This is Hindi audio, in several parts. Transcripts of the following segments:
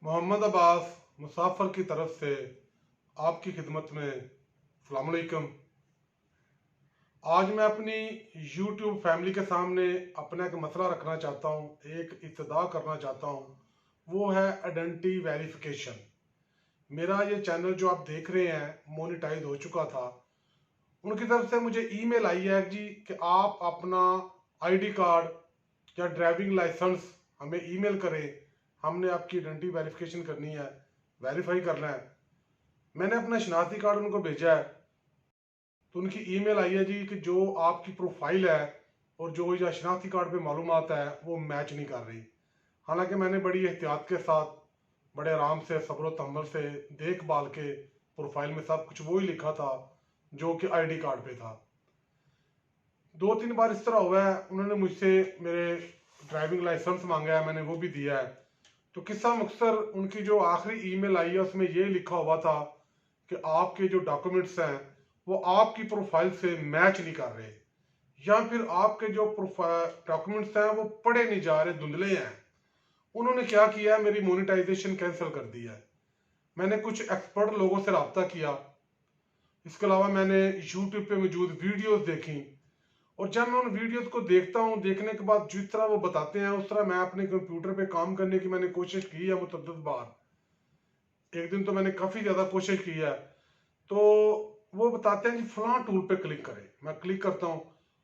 मोहम्मद अब्बास मुसाफिर की तरफ से आपकी खिदमत में अस्सलाम वालेकुम। आज मैं अपनी YouTube फैमिली के सामने अपना एक मसला रखना चाहता हूँ, एक इब्तिदा करना चाहता हूँ। वो है आइडेंटिटी वेरिफिकेशन। मेरा ये चैनल जो आप देख रहे हैं मोनेटाइज हो चुका था। उनकी तरफ से मुझे ईमेल आई है जी कि आप अपना ID कार्ड या ड्राइविंग लाइसेंस हमें ईमेल करें, हमने आपकी आइडेंटिटी वेरिफिकेशन करनी है, वेरीफाई करना है। मैंने अपना शनाख्ती कार्ड उनको भेजा है तो उनकी ईमेल आई है जी कि जो आपकी प्रोफाइल है और जो या शनाख्ती कार्ड पे मालूमात है वो मैच नहीं कर रही। हालांकि मैंने बड़ी एहतियात के साथ बड़े आराम से सब्र तहम्मुल से देखभाल के प्रोफाइल में सब कुछ वही लिखा था जो कि ID कार्ड पे था। 2-3 बार इस तरह हुआ है, उन्होंने मुझसे मेरे ड्राइविंग लाइसेंस मांगा है, मैंने वो भी दिया है। तो किस्सा मुख्तसर उनकी जो आखिरी ईमेल आई है उसमें ये लिखा हुआ था कि आपके जो डॉक्यूमेंट्स हैं वो आपकी प्रोफाइल से मैच नहीं कर रहे, या फिर आपके जो डॉक्यूमेंट्स हैं वो पढ़े नहीं जा रहे, धुंधले हैं। उन्होंने क्या किया है, मेरी मोनेटाइजेशन कैंसिल कर दी है। मैंने कुछ एक्सपर्ट लोगों से रब्ता किया, इसके अलावा मैंने यूट्यूब पे मौजूद वीडियोस देखी, और जब मैं उन वीडियोस को देखता हूँ, देखने के बाद जिस तरह वो बताते हैं उस तरह मैं अपने कंप्यूटर पे काम करने की मैंने कोशिश की है मुतअद्दिद बार। एक दिन तो मैंने काफ़ी ज़्यादा कोशिश की है। तो वो बताते हैं कि फलां टूल पे क्लिक करें, मैं क्लिक करता हूँ,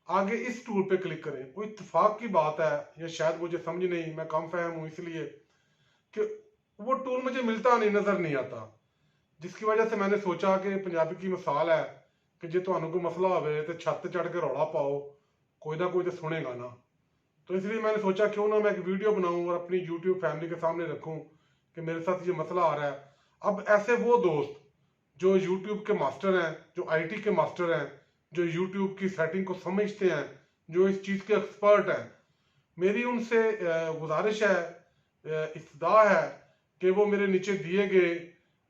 आगे इस टूल पे क्लिक करें। कोई इत्तेफाक की बात है या शायद मुझे समझ नहीं, मैं कम फहम हूँ इसलिए कि वो टूल मुझे मिलता नहीं, नज़र नहीं आता। जिसकी वजह से मैंने सोचा कि पंजाबी की मिसाल है कि जे तुहानू कोई मसला होवे तो छत चढ़ के रौला पाओ, कोई ना कोई तो सुनेगा ना। तो इसलिए मैंने सोचा क्यों ना मैं एक वीडियो बनाऊं और अपनी YouTube फैमिली के सामने रखूं कि मेरे साथ ये मसला आ रहा है। अब ऐसे वो दोस्त जो YouTube के मास्टर हैं, जो IT के मास्टर हैं, जो YouTube की सेटिंग को समझते हैं, जो इस चीज़ के एक्सपर्ट हैं, मेरी उनसे गुजारिश है, इस्तदा है कि वो मेरे नीचे दिए गए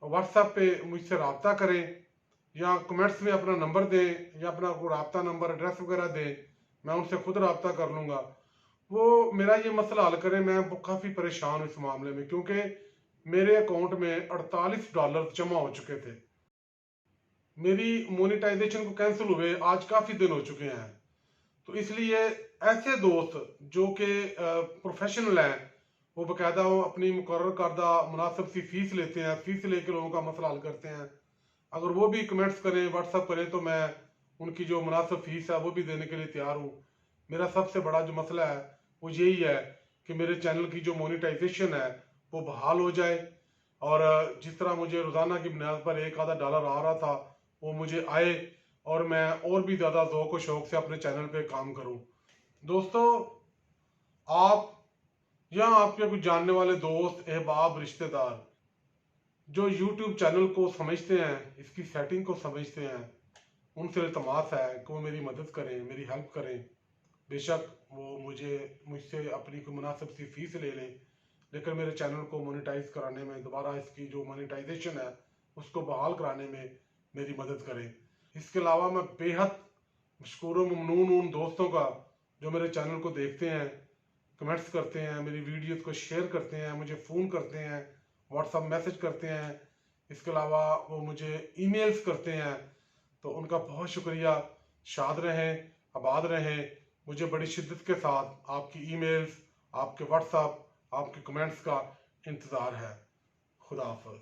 WhatsApp पे मुझसे रब्ता करें या कमेंट्स में अपना नंबर दें या अपना कोई रब्ता नंबर एड्रेस वगैरह दें, मैं उनसे खुद रब्ता कर लूँगा। वो मेरा ये मसला हल करें। मैं काफ़ी परेशान हूँ इस मामले में, क्योंकि मेरे अकाउंट में $48 जमा हो चुके थे। मेरी मोनेटाइजेशन को कैंसिल हुए आज काफ़ी दिन हो चुके हैं। तो इसलिए ऐसे दोस्त जो कि प्रोफेशनल हैं, वो बाकायदा वो अपनी मुकर्रर करदा मुनासिब सी फीस लेते हैं, फीस लेके लोगों का मसला हल करते हैं। अगर वो भी कमेंट्स करें, व्हाट्सअप करें, तो मैं उनकी जो मुनासिब फीस है वो भी देने के लिए तैयार हूँ। मेरा सबसे बड़ा जो मसला है वो यही है कि मेरे चैनल की जो मोनेटाइजेशन है वो बहाल हो जाए, और जिस तरह मुझे रोज़ाना की बुनियाद पर एक आधा डॉलर आ रहा था वो मुझे आए, और मैं और भी ज़्यादा ज़ौक़ व शौक़ से अपने चैनल पे काम करूँ। दोस्तों, आप या आपके कुछ जानने वाले दोस्त, अहबाब, रिश्तेदार जो YouTube चैनल को समझते हैं, इसकी सेटिंग को समझते हैं, उनसे इल्तमास है कि वो मेरी मदद करें, मेरी हेल्प करें। बेशक वो मुझसे अपनी कोई मुनासिब सी फीस ले लें, लेकिन मेरे चैनल को मोनेटाइज कराने में, दोबारा इसकी जो मोनेटाइजेशन है उसको बहाल कराने में मेरी मदद करें। इसके अलावा मैं बेहद मशकूर व ममनून उन दोस्तों का जो मेरे चैनल को देखते हैं, कमेंट्स करते हैं, मेरी वीडियोस को शेयर करते हैं, मुझे फ़ोन करते हैं, व्हाट्सअप मैसेज करते हैं, इसके अलावा वो मुझे ईमेल्स करते हैं। तो उनका बहुत शुक्रिया। शाद रहें, आबाद रहें। मुझे बड़ी शिद्दत के साथ आपकी ईमेल्स, आपके व्हाट्सअप, आपके कमेंट्स का इंतज़ार है। खुदा हाफ़िज़।